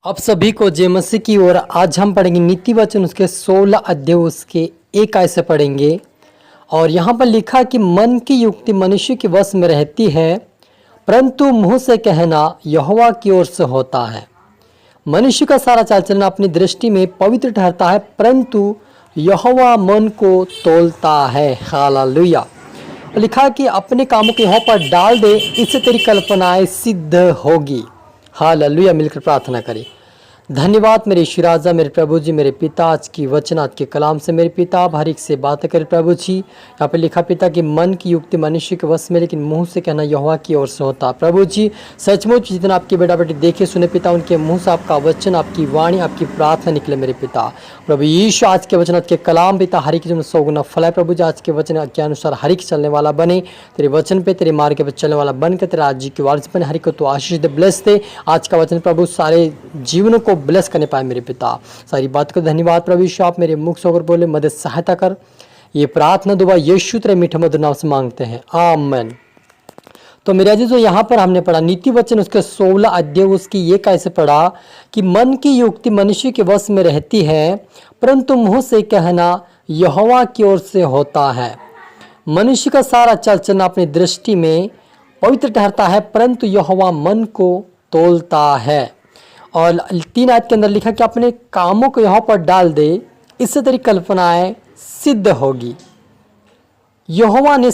आप सभी को जय मसीह की ओर। आज हम पढ़ेंगे नीति वचन उसके 16 अध्याय उसके 1 आयत से पढ़ेंगे। और यहाँ पर लिखा कि मन की युक्ति मनुष्य के वश में रहती है, परंतु मुंह से कहना यहोवा की ओर से होता है। मनुष्य का सारा चाल चलना अपनी दृष्टि में पवित्र ठहरता है, परंतु यहोवा मन को तोलता है। हालेलुया। लिखा कि अपने कामों को यहाँ पर डाल दे, इससे तेरी कल्पनाएं सिद्ध होगी। हालेलुया। मिलकर प्रार्थना करें। धन्यवाद मेरे ईश्वर राजा, मेरे प्रभु जी, मेरे पिता, आज की वचन आज के कलाम से मेरे पिता आप हर एक से बात करें प्रभु जी। यहाँ पे लिखा पिता कि मन की युक्ति मनुष्य के वश में, लेकिन मुंह से कहना यहोवा की ओर से होता। प्रभु जी सचमुच जितना आपके बेटा बेटी देखे सुने पिता, उनके मुंह से आपका वचन, आपकी वाणी, आपकी प्रार्थना निकले मेरे पिता। प्रभु यीशु आज के वचन आज के कलाम पिता हर एक जीवन में 100 गुना फल है। प्रभु जी आज के वचन के अनुसार हर एक चलने वाला बने, तेरे वचन पे तेरे मार्ग पे चलने वाला बनकर तेरे राज्य की वारिस बने। हर एक को तो आशीष दे, ब्लेस दे। आज का वचन प्रभु सारे जीवनों को ब्लेस करने पाए मेरे पिता। सारी बात को धन्यवाद प्रभु यीशु, आप मेरे मुख से होकर बोले, मदद सहायता कर। ये प्रार्थना दुआ यीशु तेरे मीठे मधुर नाम से मांगते हैं, आमीन। तो मेरे अजीजों यहाँ पर हमने पढ़ा नीति वचन उसके 16 अध्याय उसकी ये कैसे पढ़ा कि मन की युक्ति मनुष्य के वश में रहती है, परंतु मुंह से कहना यहोवा की ओर से होता है। मनुष्य का सारा चल चलना अपनी दृष्टि में पवित्र ठहरता है, परंतु यहोवा मन को तोलता है। और 3 आयत के अंदर लिखा कि अपने कामों को यहाँ पर डाल दे, इससे तेरी कल्पनाएं सिद्ध होगी। यहोवा ने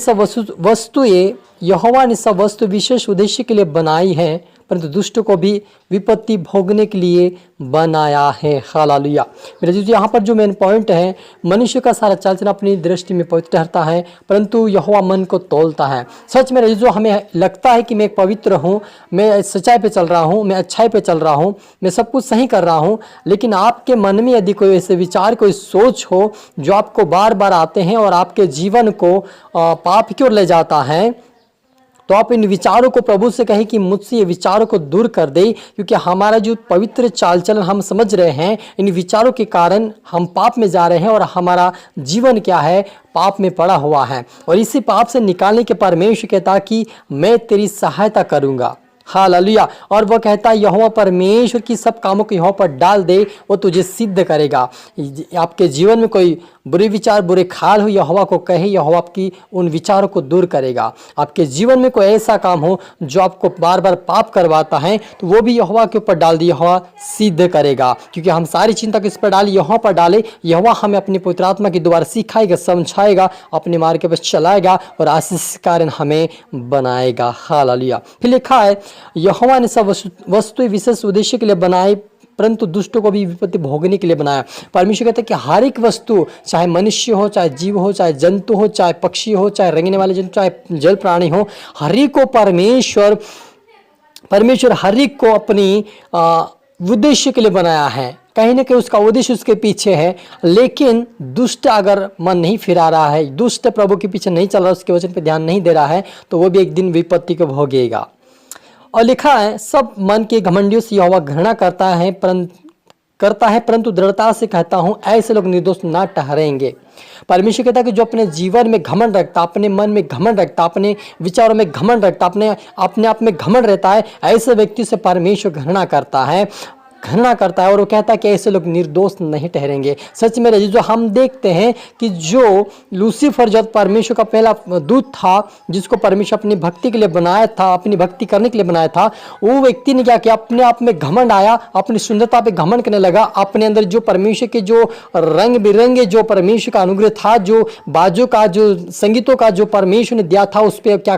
सब वस्तु विशेष उद्देश्य के लिए बनाई है, परंतु दुष्ट को भी विपत्ति भोगने के लिए बनाया है। हालेलुया। मेरे जी यहाँ पर जो मेन पॉइंट है, मनुष्य का सारा चाल चलन अपनी दृष्टि में पवित्र ठहरता है, परंतु यहोवा मन को तोलता है। सच में जो हमें लगता है कि मैं एक पवित्र हूँ, मैं सच्चाई पे चल रहा हूँ, मैं अच्छाई पे चल रहा हूँ, मैं सब कुछ सही कर रहा हूँ, लेकिन आपके मन में यदि कोई ऐसे विचार, कोई सोच हो जो आपको बार बार आते हैं और आपके जीवन को पाप की ओर ले जाता है, तो आप इन विचारों को प्रभु से कहें कि मुझसे ये विचारों को दूर कर दे, क्योंकि हमारा जो पवित्र चाल चलन हम समझ रहे हैं, इन विचारों के कारण हम पाप में जा रहे हैं और हमारा जीवन क्या है, पाप में पड़ा हुआ है। और इसी पाप से निकालने के परमेश्वर कहता कि मैं तेरी सहायता करूंगा। हालेलुया। और वह कहता है यहोवा परमेश्वर की सब कामों को यहाँ पर डाल दे, वो तुझे सिद्ध करेगा। आपके जीवन में कोई बुरे विचार, बुरे ख्याल हो, यहोवा को कहे, यहोवा आपकी उन विचारों को दूर करेगा। आपके जीवन में कोई ऐसा काम हो जो आपको बार बार पाप करवाता है, तो वो भी यहोवा के ऊपर डाल दिए, यहोवा सिद्ध करेगा। क्योंकि हम सारी चिंता किस पर डाले, यहोवा पर डाले। यहोवा हमें अपनी पवित्र आत्मा के द्वारा सिखाएगा, समझाएगा, अपने मार्ग पर चलाएगा और आशीष के कारण हमें बनाएगा। हालेलुया। फिर लिखा है यहोवा ने सब वस्तु विशेष उद्देश्य के लिए बनाई, परंतु दुष्टों को भी विपत्ति भोगने के लिए बनाया। परमेश्वर कहते हैं कि हर एक वस्तु, चाहे मनुष्य हो, चाहे जीव हो, चाहे जंतु हो, चाहे पक्षी हो, चाहे रेंगने वाले जंतु, चाहे जल प्राणी हो, हर एक को परमेश्वर हर एक को अपनी उद्देश्य के लिए बनाया है। कहीं ना कहीं उसका उद्देश्य उसके पीछे है, लेकिन दुष्ट अगर मन नहीं फिरा रहा है, दुष्ट प्रभु के पीछे नहीं चल रहा, उसके वचन पर ध्यान नहीं दे रहा है, तो वो भी एक दिन विपत्ति को भोगेगा। और लिखा है सब मन के घमंडियों से यहोवा घृणा करता है, परंतु दृढ़ता से कहता हूं ऐसे लोग निर्दोष ना ठहरेंगे। परमेश्वर कहता है कि जो अपने जीवन में घमंड रखता, अपने मन में घमंड रखता, अपने विचारों में घमंड रखता, अपने आप में घमंड रहता है, ऐसे व्यक्ति से परमेश्वर घृणा करता है और वो कहता है कि ऐसे लोग निर्दोष नहीं ठहरेंगे। सच में जो हम देखते हैं कि जो लूसीफर जो परमेश्वर का पहला दूत था, जिसको परमेश्वर अपनी भक्ति के लिए बनाया था, अपनी भक्ति करने के लिए बनाया था, वो व्यक्ति ने क्या किया, अपने आप में घमंड आया, अपनी सुंदरता पे घमंड करने लगा। अपने अंदर जो परमेश्वर के जो रंग बिरंगे जो परमेश्वर का अनुग्रह था, जो बाजों का, जो संगीतों का जो परमेश्वर ने दिया था, उस पर क्या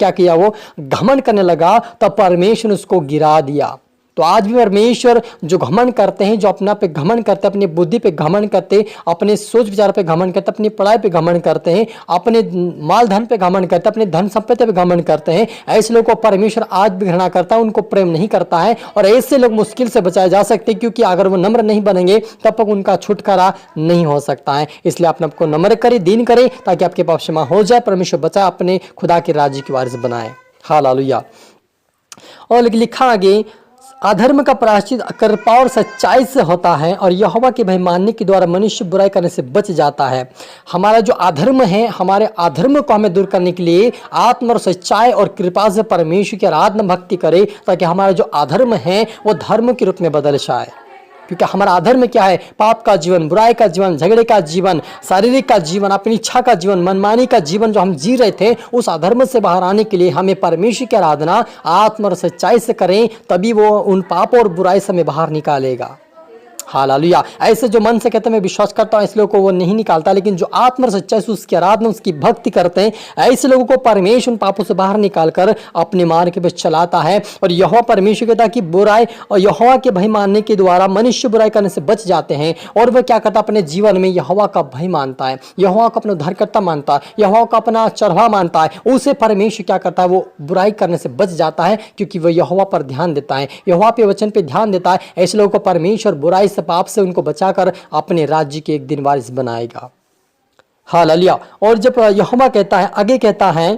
किया वो घमंड करने लगा, तब परमेश्वर ने उसको गिरा दिया। तो आज भी परमेश्वर जो घमंड करते हैं, जो अपना पे घमंड करते हैं, अपनी बुद्धि पे घमंड करते हैं, अपने सोच विचार पे घमंड करते हैं, अपनी पढ़ाई पे घमंड करते हैं, अपने माल धन पे घमंड करते हैं, अपने धन संपत्ति पे घमंड करते हैं, ऐसे लोगों को परमेश्वर आज भी घृणा करता है, उनको प्रेम नहीं करता है। और ऐसे लोग मुश्किल से बचाए जा सकते हैं, क्योंकि अगर वो नम्र नहीं बनेंगे तब तक उनका छुटकारा नहीं हो सकता है। इसलिए अपने आपको नम्र करें, दीन करें, ताकि आपके पाप क्षमा हो जाए, परमेश्वर बचाए, अपने खुदा के राज्य की वारिस बनाए। हालेलुया। और लिखा आगे अधर्म का प्रायश्चित कृपा और सच्चाई से होता है और यहोवा के भय मानने के द्वारा मनुष्य बुराई करने से बच जाता है। हमारा जो अधर्म है, हमारे अधर्म को हमें दूर करने के लिए आत्मा और सच्चाई और कृपा से परमेश्वर की आराधना भक्ति करें, ताकि हमारा जो अधर्म है वो धर्म के रूप में बदल जाए। क्योंकि हमारा अधर्म क्या है? पाप का जीवन, बुराई का जीवन, झगड़े का जीवन, शारीरिक का जीवन, अपनी इच्छा का जीवन, मनमानी का जीवन जो हम जी रहे थे, उस अधर्म से बाहर आने के लिए हमें परमेश्वर की आराधना आत्मा और सच्चाई से करें, तभी वो उन पाप और बुराई से हमें बाहर निकालेगा। हालेलुया। ऐसे जो मन से कहते हैं मैं विश्वास करता हूँ, ऐसे लोगों को वो नहीं निकालता, लेकिन जो आत्मा और सच्चाई से उसकी आराधना, उसकी भक्ति करते हैं, ऐसे लोगों को परमेश्वर उन पापों से बाहर निकालकर अपने मार्ग पे चलाता है। और यहोवा परमेश्वर कहता है कि बुराई और यहोवा के भय मानने के द्वारा मनुष्य बुराई करने से बच जाते हैं। और वह क्या करता है? अपने जीवन में यहोवा का भय मानता है, यहोवा को अपना उद्धारकर्ता मानता है, यहोवा को अपना चरवाहा मानता है, उसे परमेश्वर क्या करता है? वो बुराई करने से बच जाता है, क्योंकि वह यहोवा पर ध्यान देता है, यहोवा के वचन पे ध्यान देता है। ऐसे लोगों को परमेश्वर बुराई से, पाप से उनको बचाकर अपने राज्य के एक दिन वारिस बनाएगा। हालेलुया। और जब यहोवा कहता है, आगे कहता है,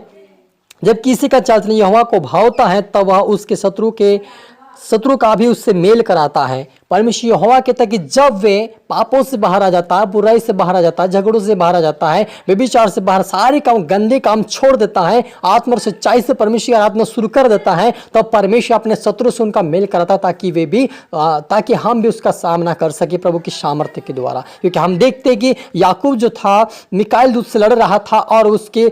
जब किसी का चाल चलन यहोवा को भावता है, तब वह उसके शत्रु का भी उससे मेल कराता है। परमेश्वर यहोवा कहता है कि जब वे पापों से बाहर आ जाता है, बुराई से बाहर आ जाता है, झगड़ों से बाहर आ जाता है, व्यभिचार से बाहर, सारे काम, गंदे काम छोड़ देता है, आत्मा और सच्चाई से परमेश्वर की आराधना शुरू कर देता है, तो परमेश्वर अपने शत्रु से उनका मेल कराता है, ताकि हम भी उसका सामना कर सके प्रभु की सामर्थ्य के द्वारा। क्योंकि हम देखते हैं कि याकूब जो था, मिकाइल दूत से लड़ रहा था और उसके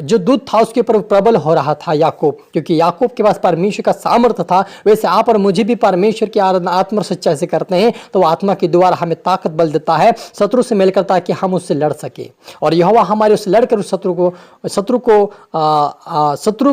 जो दूत था उसके ऊपर प्रबल हो रहा था याकूब, क्योंकि याकूब के पास परमेश्वर का सामर्थ्य था। वैसे आप और मुझे भी परमेश्वर की आराधना आत्मा सच्चाई से करते हैं, तो आत्मा के द्वारा हमें ताकत बल देता है, शत्रु से मेल करता है कि हम उससे लड़ सके। और यहोवा हमारे उससे लड़कर उस शत्रु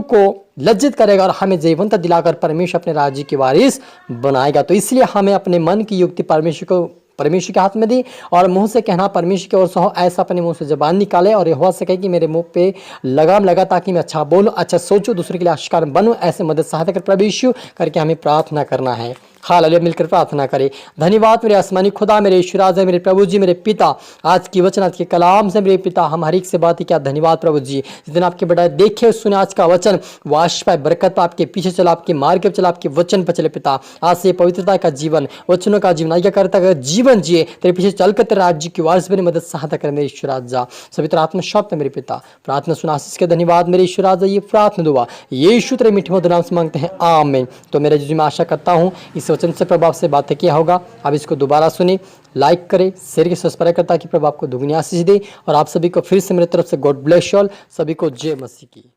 को लज्जित करेगा और हमें जीवंत दिलाकर परमेश्वर अपने राज्य की वारिस बनाएगा। तो इसलिए हमें अपने मन की युक्ति परमेश्वर के हाथ में दी और मुंह से कहना परमेश्वर की ओर से हो, ऐसा अपने मुंह से जबान निकाले और यहोवा से कहे कि मेरे मुंह पे लगाम लगा, ताकि मैं अच्छा बोलूं, अच्छा सोचूं, दूसरे के लिए आशीर्वाद बनूं। ऐसे मदद सहायता कर प्रभु यीशु करके हमें प्रार्थना करना है। हालेलुया। मिलकर प्रार्थना करें। धन्यवाद मेरे आसमानी खुदा, मेरे ईश्वर राजा, मेरे प्रभु जी, मेरे पिता, आज की वचन, आज के कलाम से मेरे पिता हम हर एक से बात किया। धन्यवाद प्रभु जी, जिस दिन आपके बेटा देखे सुने आज का वचन, वाश पाए, बरकत पाए, आपके पीछे चला, आपके मार्ग पे चला, आपके वचन पर चले पिता। आज से पवित्रता का जीवन, वचनों का जीवन, आज्ञा करता कर जीवन जिए, तेरे पीछे चलकर तेरे राज्य की वारिस बने, मदद सहायता कर मेरे ईश्वर राजा। सभी तरह आत्मा शब्द मेरे पिता, प्रार्थना सुना आशीष के धन्यवाद मेरे ईश्वर राजा। ये प्रार्थना दुआ यीशु तेरे मीठे मधुर नाम से मांगते हैं, आमीन। तो मेरे जी मैं आशा करता हूँ इस वचन से प्रभु आपसे बातें किया होगा। अब इसको दोबारा सुने, लाइक करें, शेयर के सब्सक्राइब करता कि प्रभु आपको दुगनी आशीष दे। और आप सभी को फिर से मेरी तरफ से गॉड ब्लेस यू ऑल। सभी को जय मसीह की।